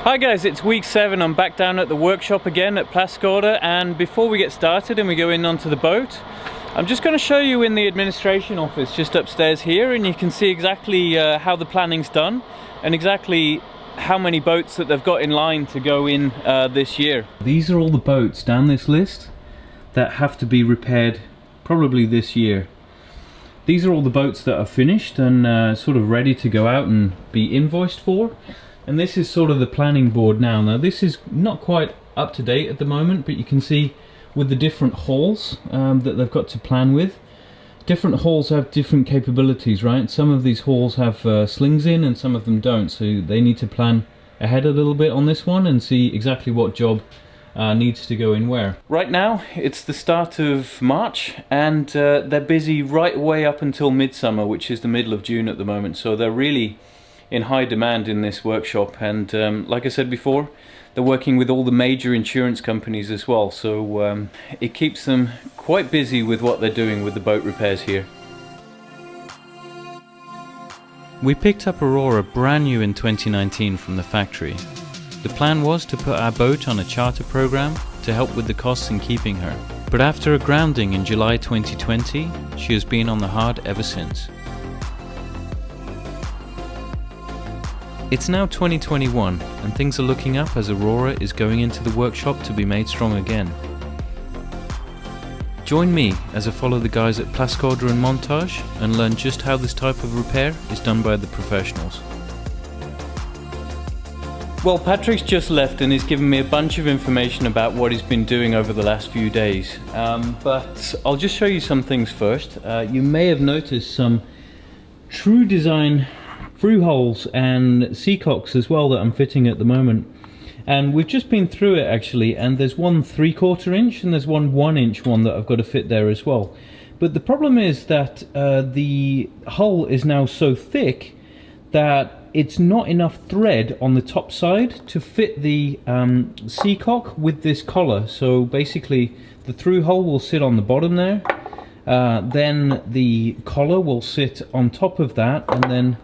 Hi guys, it's week 7. I'm back down at the workshop again at Plastskador, and before we get started and we go in onto the boat, I'm just going to show you in the administration office just upstairs here, and you can see exactly how the planning's done and exactly how many boats that they've got in line to go in this year. These are all the boats down this list that have to be repaired probably this year. These are all the boats that are finished and sort of ready to go out and be invoiced for. And this is sort of the planning board now. Now this is not quite up to date at the moment, but you can see with the different halls that they've got to plan with. Different halls have different capabilities, right? Some of these halls have slings in and some of them don't, so they need to plan ahead a little bit on this one and see exactly what job needs to go in where. Right now it's the start of March, and they're busy right way up until midsummer, which is the middle of June at the moment, so they're really in high demand in this workshop. And like I said before, they're working with all the major insurance companies as well, so it keeps them quite busy with what they're doing with the boat repairs here. We picked up Aurora brand new in 2019 from the factory. The plan was to put our boat on a charter program to help with the costs in keeping her, but after a grounding in July 2020, she has been on the hard ever since. It's now 2021 and things are looking up as Aurora is going into the workshop to be made strong again. Join me as I follow the guys at Plastskador and montage and learn just how this type of repair is done by the professionals. Well, Patrick's just left and he's given me a bunch of information about what he's been doing over the last few days. But I'll just show you some things first. You may have noticed some true design through holes and seacocks as well that I'm fitting at the moment, and we've just been through it actually, and there's one 3/4 inch and there's one 1 inch one that I've got to fit there as well. But the problem is that the hull is now so thick that it's not enough thread on the top side to fit the seacock with this collar. So basically the through hole will sit on the bottom there, then the collar will sit on top of that, and then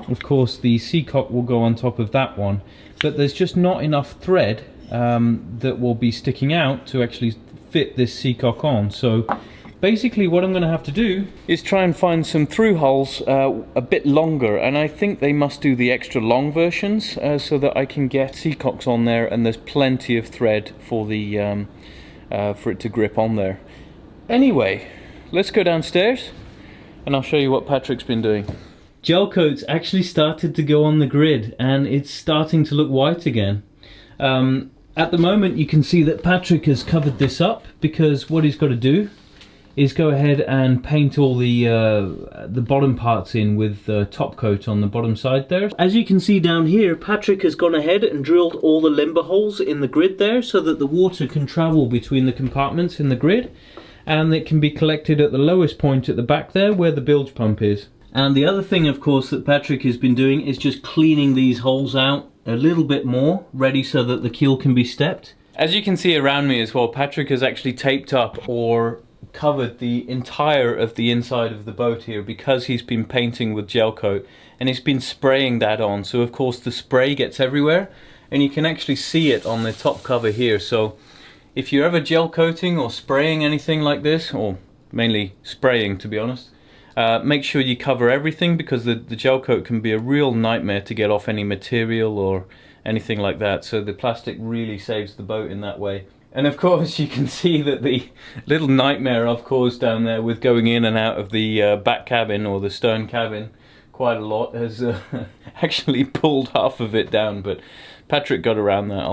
of course the seacock will go on top of that one, but there's just not enough thread that will be sticking out to actually fit this seacock on. So basically what I'm going to have to do is try and find some through holes a bit longer, and I think they must do the extra long versions so that I can get seacocks on there and there's plenty of thread for the for it to grip on there. Anyway, let's go downstairs and I'll show you what Patrick's been doing. Gelcoat's actually started to go on the grid and it's starting to look white again. At the moment you can see that Patrick has covered this up because what he's got to do is go ahead and paint all the bottom parts in with top coat on the bottom side there. As you can see down here, Patrick has gone ahead and drilled all the limber holes in the grid there so that the water can travel between the compartments in the grid, and it can be collected at the lowest point at the back there where the bilge pump is. And the other thing, of course, that Patrick has been doing is just cleaning these holes out a little bit more, ready so that the keel can be stepped. As you can see around me as well, Patrick has actually taped up or covered the entire of the inside of the boat here because he's been painting with gel coat and he's been spraying that on. So of course the spray gets everywhere and you can actually see it on the top cover here. So if you're ever gel coating or spraying anything like this, or mainly spraying to be honest, make sure you cover everything because the gel coat can be a real nightmare to get off any material or anything like that. So the plastic really saves the boat in that way. And of course you can see that the little nightmare I've caused down there with going in and out of the back cabin or the stern cabin quite a lot has actually pulled half of it down, but Patrick got around that.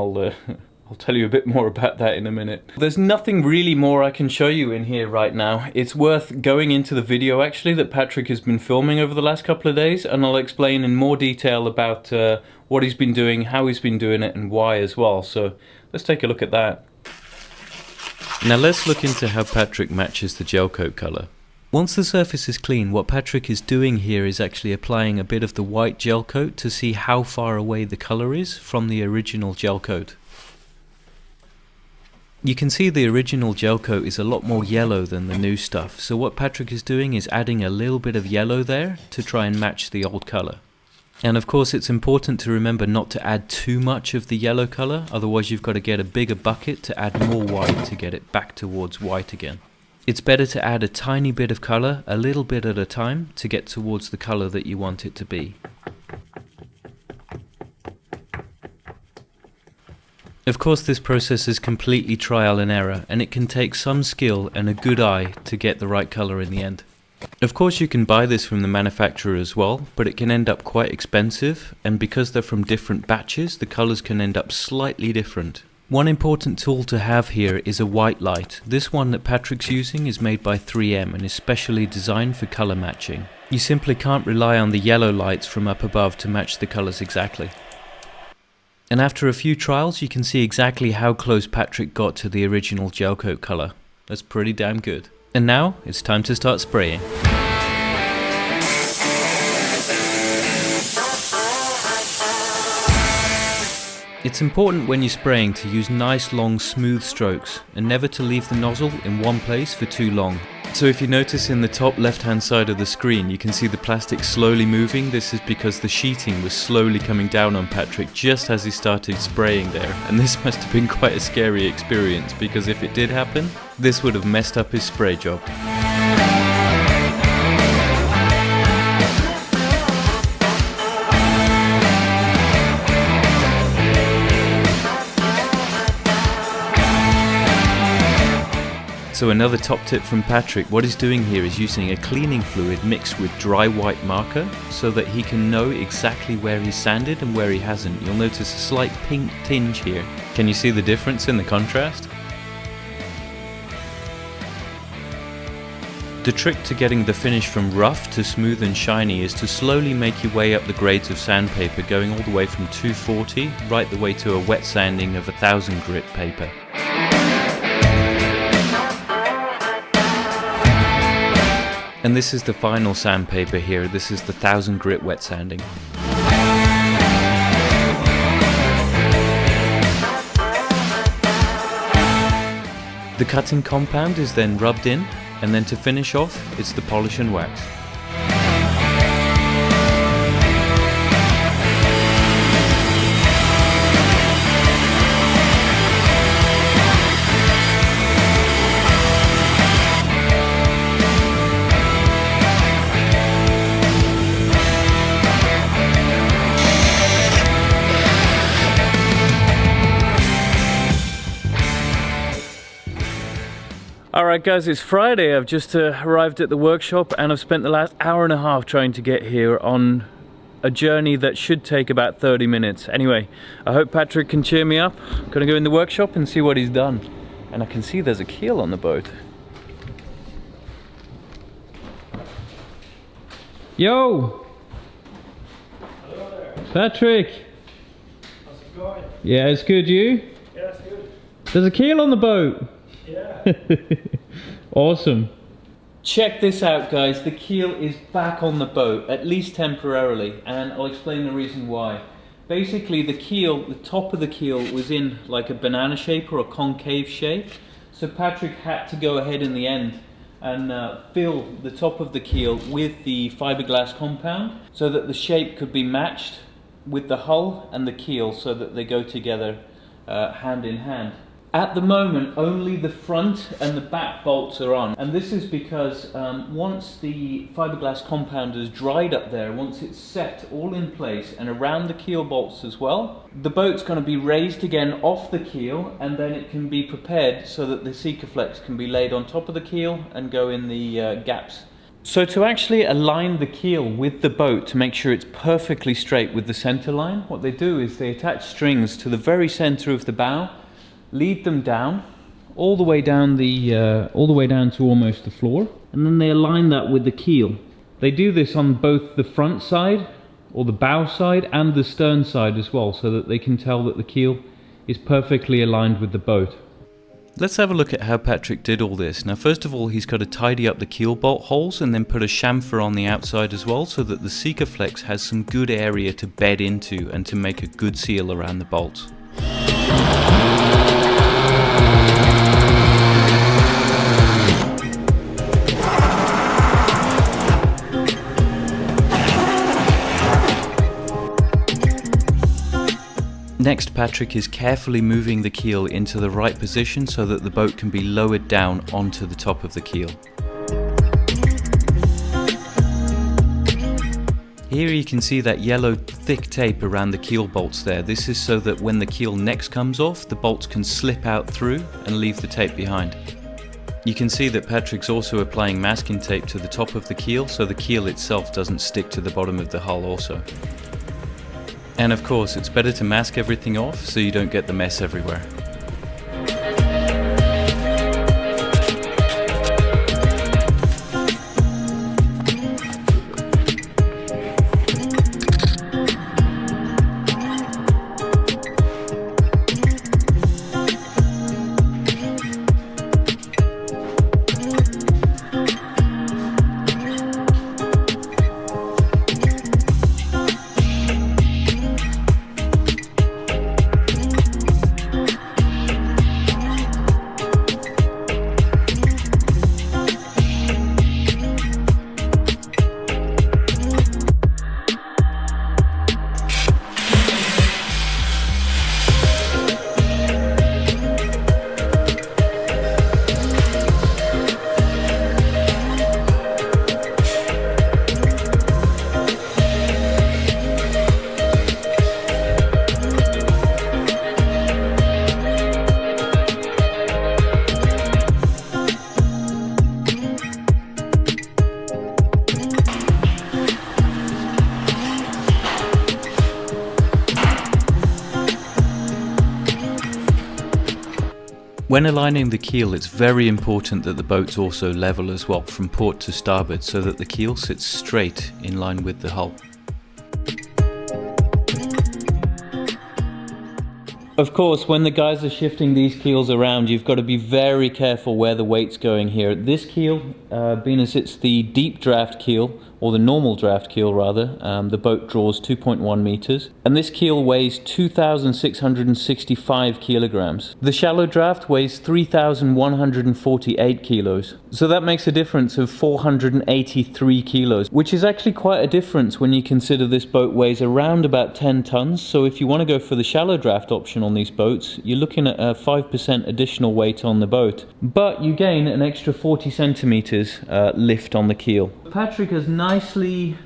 I'll tell you a bit more about that in a minute. There's nothing really more I can show you in here right now. It's worth going into the video actually that Patrick has been filming over the last couple of days, and I'll explain in more detail about what he's been doing, how he's been doing it and why as well. So let's take a look at that. Now let's look into how Patrick matches the gel coat colour. Once the surface is clean, what Patrick is doing here is actually applying a bit of the white gel coat to see how far away the colour is from the original gel coat. You can see the original gel coat is a lot more yellow than the new stuff, so what Patrick is doing is adding a little bit of yellow there to try and match the old colour. And of course it's important to remember not to add too much of the yellow colour, otherwise you've got to get a bigger bucket to add more white to get it back towards white again. It's better to add a tiny bit of colour, a little bit at a time, to get towards the colour that you want it to be. Of course this process is completely trial and error, and it can take some skill and a good eye to get the right colour in the end. Of course you can buy this from the manufacturer as well, but it can end up quite expensive, and because they're from different batches, the colours can end up slightly different. One important tool to have here is a white light. This one that Patrick's using is made by 3M and is specially designed for colour matching. You simply can't rely on the yellow lights from up above to match the colours exactly. And after a few trials you can see exactly how close Patrick got to the original Gelcoat colour. That's pretty damn good. And now it's time to start spraying. It's important when you're spraying to use nice long smooth strokes and never to leave the nozzle in one place for too long. So if you notice in the top left hand side of the screen you can see the plastic slowly moving. This is because the sheeting was slowly coming down on Patrick just as he started spraying there, and this must have been quite a scary experience because if it did happen, this would have messed up his spray job. So another top tip from Patrick, what he's doing here is using a cleaning fluid mixed with dry white marker so that he can know exactly where he's sanded and where he hasn't. You'll notice a slight pink tinge here. Can you see the difference in the contrast? The trick to getting the finish from rough to smooth and shiny is to slowly make your way up the grades of sandpaper, going all the way from 240 right the way to a wet sanding of 1000 grit paper. And this is the final sandpaper here. This is the 1000 grit wet sanding. The cutting compound is then rubbed in, and then to finish off, it's the polish and wax. Alright guys, it's Friday. I've just arrived at the workshop and I've spent the last hour and a half trying to get here on a journey that should take about 30 minutes. Anyway, I hope Patrick can cheer me up. I'm gonna go in the workshop and see what he's done. And I can see there's a keel on the boat. Yo! Hello there. Patrick! How's it going? Yeah, it's good, you? Yeah, it's good. There's a keel on the boat! Yeah. Awesome. Check this out guys, the keel is back on the boat, at least temporarily, and I'll explain the reason why. Basically the keel, the top of the keel was in like a banana shape or a concave shape, so Patrick had to go ahead in the end and fill the top of the keel with the fiberglass compound so that the shape could be matched with the hull and the keel so that they go together hand in hand. At the moment, only the front and the back bolts are on, and this is because once the fiberglass compound is dried up there, once it's set all in place and around the keel bolts as well, the boat's going to be raised again off the keel, and then it can be prepared so that the Sikaflex can be laid on top of the keel and go in the gaps. So to actually align the keel with the boat to make sure it's perfectly straight with the center line, what they do is they attach strings to the very center of the bow, lead them down all the way down to almost the floor, and then they align that with the keel. They do this on both the front side or the bow side and the stern side as well, so that they can tell that the keel is perfectly aligned with the boat. Let's have a look at how Patrick did all this. Now first of all, he's got to tidy up the keel bolt holes and then put a chamfer on the outside as well, so that the Sikaflex has some good area to bed into and to make a good seal around the bolts. Next, Patrick is carefully moving the keel into the right position so that the boat can be lowered down onto the top of the keel. Here you can see that yellow thick tape around the keel bolts there. This is so that when the keel next comes off, the bolts can slip out through and leave the tape behind. You can see that Patrick's also applying masking tape to the top of the keel so the keel itself doesn't stick to the bottom of the hull also. And of course, it's better to mask everything off so you don't get the mess everywhere. When aligning the keel, it's very important that the boat's also level as well from port to starboard so that the keel sits straight in line with the hull. Of course, when the guys are shifting these keels around, you've got to be very careful where the weight's going here. This keel, being as it's the deep draft keel, or the normal draft keel rather, the boat draws 2.1 meters, and this keel weighs 2,665 kilograms. The shallow draft weighs 3,148 kilos, so that makes a difference of 483 kilos, which is actually quite a difference when you consider this boat weighs around about 10 tons. So if you want to go for the shallow draft option on these boats, you're looking at a 5% additional weight on the boat, but you gain an extra 40 centimeters lift on the keel. Patrick has nicely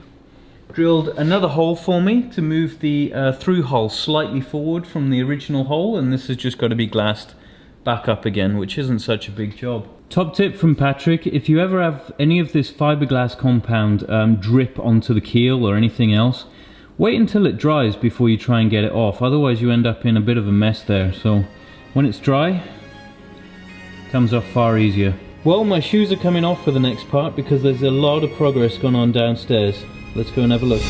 drilled another hole for me to move the through hull slightly forward from the original hole, and this has just got to be glassed back up again, which isn't such a big job. Top tip from Patrick: if you ever have any of this fiberglass compound drip onto the keel or anything else, wait until it dries before you try and get it off, otherwise you end up in a bit of a mess there. So when it's dry, it comes off far easier. Well, my shoes are coming off for the next part because there's a lot of progress going on downstairs. Let's go and have a look.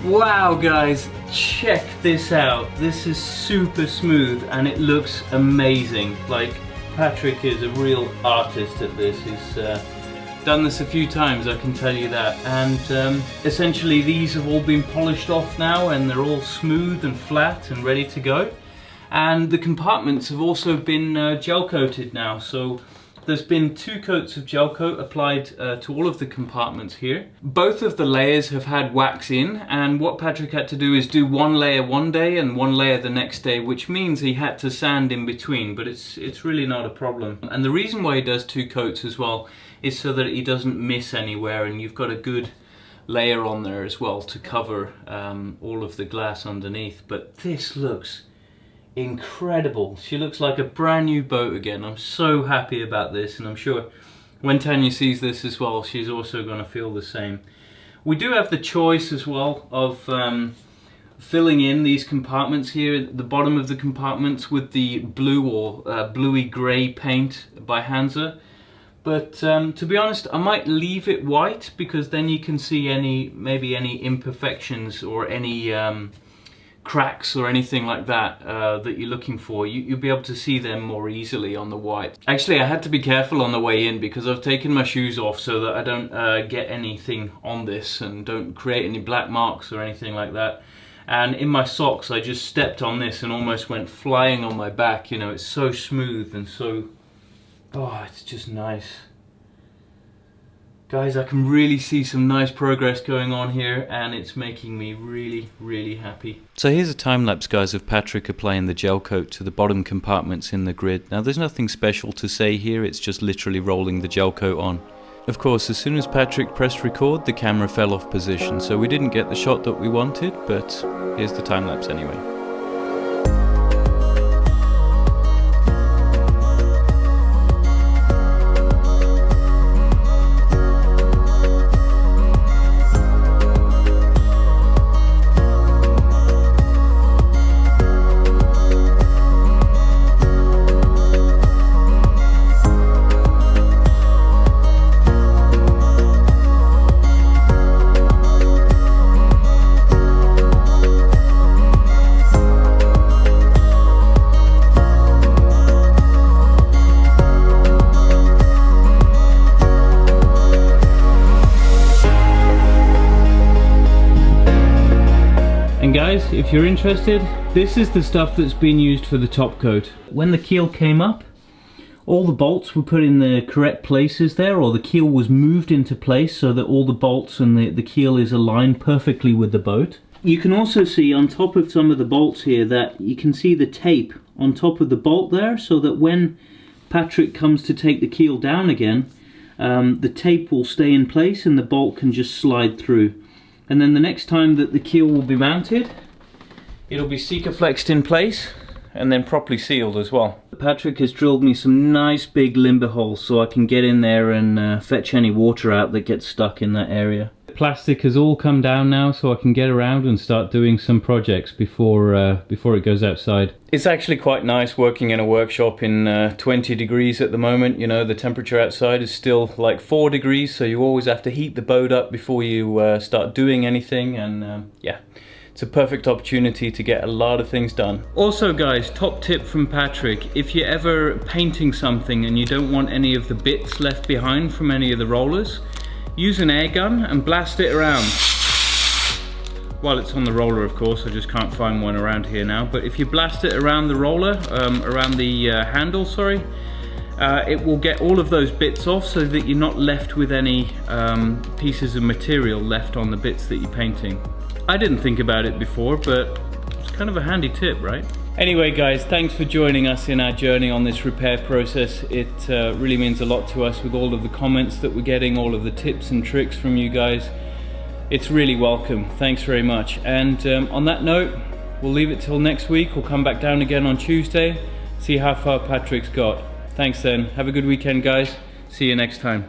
Wow guys, check this out. This is super smooth and it looks amazing. Like, Patrick is a real artist at this. He's done this a few times, I can tell you that. And essentially these have all been polished off now and they're all smooth and flat and ready to go. And the compartments have also been gel coated now. So there's been 2 coats of gel coat applied to all of the compartments here. Both of the layers have had wax in, and what Patrick had to do is do one layer one day and one layer the next day, which means he had to sand in between, but it's really not a problem. And the reason why he does 2 coats as well is so that he doesn't miss anywhere, and you've got a good layer on there as well to cover all of the glass underneath. But this looks incredible. She looks like a brand new boat again. I'm so happy about this, and I'm sure when Tanja sees this as well, she's also going to feel the same. We do have the choice as well of filling in these compartments here at the bottom of the compartments with the blue or bluey grey paint by Hansa, but to be honest, I might leave it white because then you can see maybe any imperfections or any cracks or anything like that that you're looking for, you'll be able to see them more easily on the white. Actually, I had to be careful on the way in because I've taken my shoes off so that I don't get anything on this and don't create any black marks or anything like that. And in my socks, I just stepped on this and almost went flying on my back. You know, it's so smooth and so, oh, it's just nice. Guys, I can really see some nice progress going on here, and it's making me really, really happy. So here's a time lapse, guys, of Patrick applying the gel coat to the bottom compartments in the grid. Now there's nothing special to say here, it's just literally rolling the gel coat on. Of course, as soon as Patrick pressed record, the camera fell off position, so we didn't get the shot that we wanted, but here's the time lapse anyway. And guys, if you're interested, this is the stuff that's been used for the top coat. When the keel came up, all the bolts were put in the correct places there, or the keel was moved into place so that all the bolts and the keel is aligned perfectly with the boat. You can also see on top of some of the bolts here that you can see the tape on top of the bolt there, so that when Patrick comes to take the keel down again, the tape will stay in place and the bolt can just slide through. And then the next time that the keel will be mounted, it'll be Sikaflexed in place and then properly sealed as well. Patrick has drilled me some nice big limber holes so I can get in there and fetch any water out that gets stuck in that area. The plastic has all come down now so I can get around and start doing some projects before it goes outside. It's actually quite nice working in a workshop in 20 degrees at the moment. You know, the temperature outside is still like 4 degrees, so you always have to heat the boat up before you start doing anything, and yeah. It's a perfect opportunity to get a lot of things done. Also guys, top tip from Patrick, if you're ever painting something and you don't want any of the bits left behind from any of the rollers, use an air gun and blast it around. While it's on the roller, of course, I just can't find one around here now, but if you blast it around the roller, around the handle, sorry, it will get all of those bits off so that you're not left with any pieces of material left on the bits that you're painting. I didn't think about it before, but it's kind of a handy tip, right? Anyway guys, thanks for joining us in our journey on this repair process. It really means a lot to us with all of the comments that we're getting, all of the tips and tricks from you guys. It's really welcome. Thanks very much. And on that note, we'll leave it till next week. We'll come back down again on Tuesday, see how far Patrick's got. Thanks then. Have a good weekend, guys. See you next time.